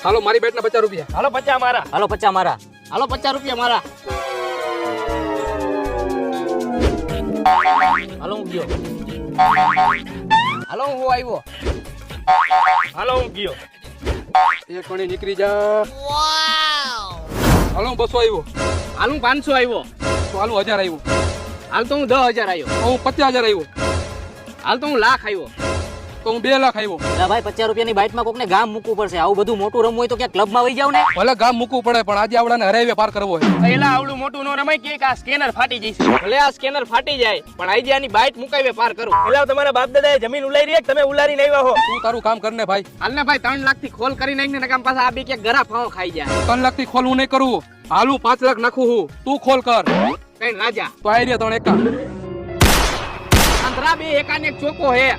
હાલો મારી બેટ ના 50 રૂપિયા. હાલો 50 મારા. હાલો 50 મારા. હાલો 50 રૂપિયા મારા. હાલો હું ગયો. હાલો હું આવ્યો. હાલો હું ગયો. એક કોણી નીકળી જા. હાલો હું 200 આવ્યો. હાલ હું 500 આવ્યો. તો હાલો 1000 આવ્યો. હાલ તો હું 10,000 આવ્યો. તો હું 50,000 આવ્યો. હાલ તો હું લાખ આવ્યો. તો હું 2 લાખ આવ્યો. લા ભાઈ 50 રૂપિયાની બાઇટમાં કોકને ગામ મૂકવું પડશે. આવું બધું મોટું રમવું હોય તો ક્યાં ક્લબમાં વહી જાવ ને. ભલે ગામ મૂકવું પડે પણ આજે આવડાને હરાવે પાર કરવો છે. પહેલા આવડું મોટું નો રમાય કે આ સ્કેનર ફાટી જશે. ભલે આ સ્કેનર ફાટી જાય પણ આજે આની બાઇટ મુકાવે પાર કરું. પેલા તમારા બાપ દાદાએ જમીન ઉલારી રે તમે ઉલારી નહીં આવ્યા હો. તું તારું કામ કરને ભાઈ. હાલને ભાઈ 3 લાખ થી ખોલ કરી નાખને નકામ પાછા આ બી કે ગરા ફાવો ખાઈ જાય. 3 લાખ થી ખોલ હું નહીં કરું. હાલું 5 લાખ નાખું હું. તું ખોલ કર. કઈ રાજા તો આઈ રહ્યા 3 એકા. આંધ્રા બે એકાને એક ચોકો હે.